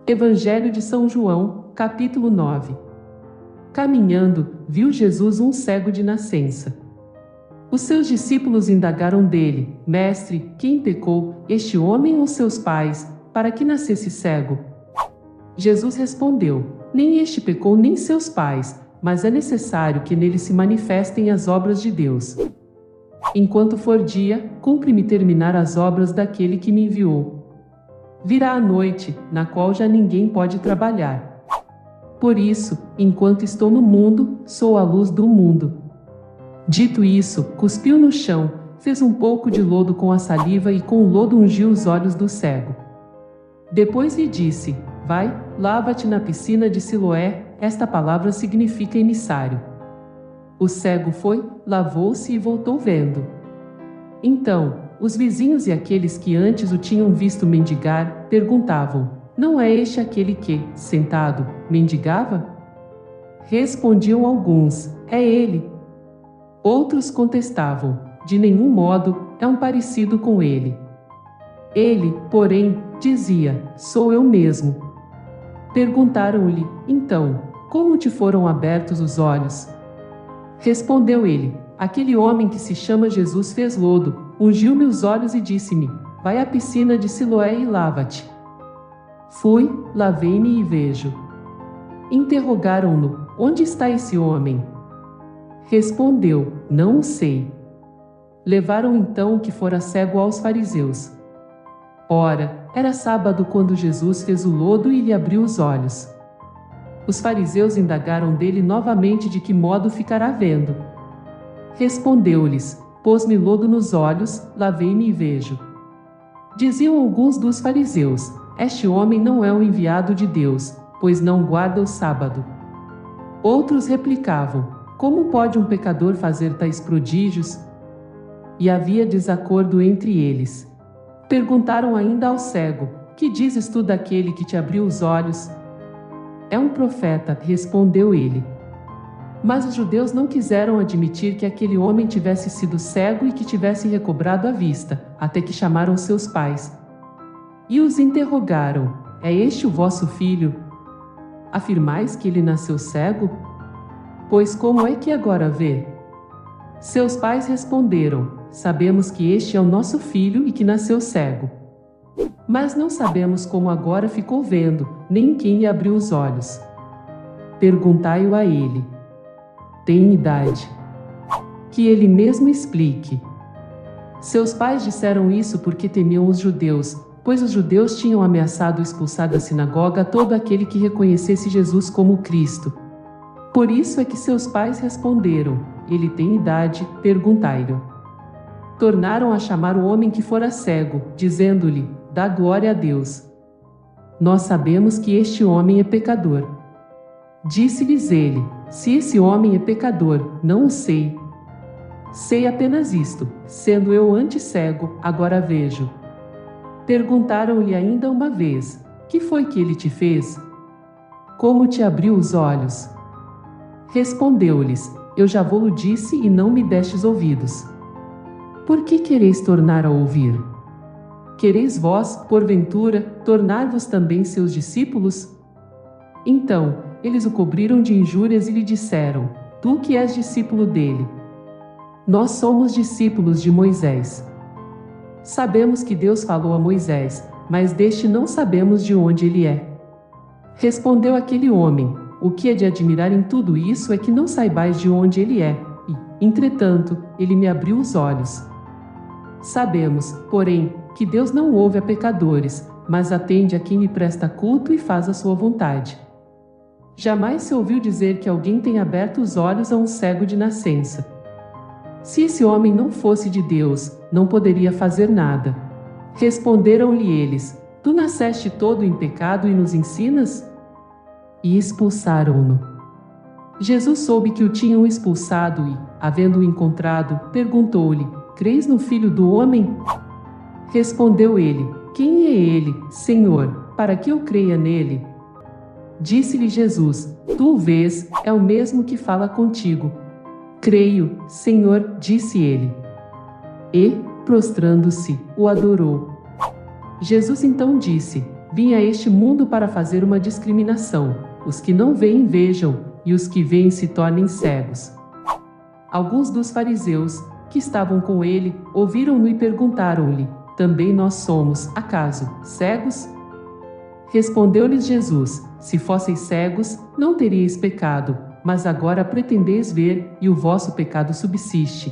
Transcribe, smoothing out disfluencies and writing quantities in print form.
Evangelho de São João, capítulo 9. Caminhando, viu Jesus um cego de nascença. Os seus discípulos indagaram dele: Mestre, quem pecou, este homem ou seus pais, para que nascesse cego? Jesus respondeu: Nem este pecou nem seus pais, mas é necessário que nele se manifestem as obras de Deus. Enquanto for dia, cumpre-me terminar as obras daquele que me enviou. Virá a noite, na qual já ninguém pode trabalhar. Por isso, enquanto estou no mundo, sou a luz do mundo. Dito isso, cuspiu no chão, fez um pouco de lodo com a saliva e com o lodo ungiu os olhos do cego. Depois lhe disse: Vai, lava-te na piscina de Siloé. Esta palavra significa emissário. O cego foi, lavou-se e voltou vendo. Então, os vizinhos e aqueles que antes o tinham visto mendigar, perguntavam: Não é este aquele que, sentado, mendigava? Respondiam alguns: É ele. Outros contestavam: De nenhum modo, é um parecido com ele. Ele, porém, dizia: Sou eu mesmo. Perguntaram-lhe: Então, como te foram abertos os olhos? Respondeu ele: Aquele homem que se chama Jesus fez lodo, ungiu-me os olhos e disse-me: Vai à piscina de Siloé e lava-te. Fui, lavei-me e vejo. Interrogaram-no: Onde está esse homem? Respondeu: Não o sei. Levaram então o que fora cego aos fariseus. Ora, era sábado quando Jesus fez o lodo e lhe abriu os olhos. Os fariseus indagaram dele novamente de que modo ficará vendo. Respondeu-lhes: Pôs-me lodo nos olhos, lavei-me e vejo. Diziam alguns dos fariseus: Este homem não é o enviado de Deus, pois não guarda o sábado. Outros replicavam: Como pode um pecador fazer tais prodígios? E havia desacordo entre eles. Perguntaram ainda ao cego: Que dizes tu daquele que te abriu os olhos? É um profeta, respondeu ele. Mas os judeus não quiseram admitir que aquele homem tivesse sido cego e que tivesse recobrado a vista, até que chamaram seus pais. E os interrogaram: É este o vosso filho? Afirmais que ele nasceu cego? Pois como é que agora vê? Seus pais responderam: Sabemos que este é o nosso filho e que nasceu cego. Mas não sabemos como agora ficou vendo, nem quem lhe abriu os olhos. Perguntai-o a ele. Tem idade. Que ele mesmo explique. Seus pais disseram isso porque temiam os judeus, pois os judeus tinham ameaçado expulsar da sinagoga todo aquele que reconhecesse Jesus como Cristo. Por isso é que seus pais responderam: Ele tem idade, perguntai-lhe. Tornaram a chamar o homem que fora cego, dizendo-lhe: Dá glória a Deus. Nós sabemos que este homem é pecador. Disse-lhes ele: Se esse homem é pecador, não o sei. Sei apenas isto: sendo eu antes cego, agora vejo. Perguntaram-lhe ainda uma vez: Que foi que ele te fez? Como te abriu os olhos? Respondeu-lhes: Eu já vou-lo disse e não me destes ouvidos. Por que quereis tornar a ouvir? Quereis vós, porventura, tornar-vos também seus discípulos? Então, eles o cobriram de injúrias e lhe disseram: Tu que és discípulo dele. Nós somos discípulos de Moisés. Sabemos que Deus falou a Moisés, mas deste não sabemos de onde ele é. Respondeu aquele homem: O que é de admirar em tudo isso é que não saibais de onde ele é, e, entretanto, ele me abriu os olhos. Sabemos, porém, que Deus não ouve a pecadores, mas atende a quem lhe presta culto e faz a sua vontade. Jamais se ouviu dizer que alguém tenha aberto os olhos a um cego de nascença. Se esse homem não fosse de Deus, não poderia fazer nada. Responderam-lhe eles: Tu nasceste todo em pecado e nos ensinas? E expulsaram-no. Jesus soube que o tinham expulsado e, havendo-o encontrado, perguntou-lhe: Crês no Filho do Homem? Respondeu ele: Quem é ele, Senhor, para que eu creia nele? Disse-lhe Jesus: Tu o vês, é o mesmo que fala contigo. Creio, Senhor, disse ele. E, prostrando-se, o adorou. Jesus então disse: Vim a este mundo para fazer uma discriminação: os que não veem vejam, e os que veem se tornem cegos. Alguns dos fariseus, que estavam com ele, ouviram-no e perguntaram-lhe: também nós somos, acaso, cegos? Respondeu-lhes Jesus: se fosseis cegos, não teríeis pecado, mas agora pretendeis ver, e o vosso pecado subsiste.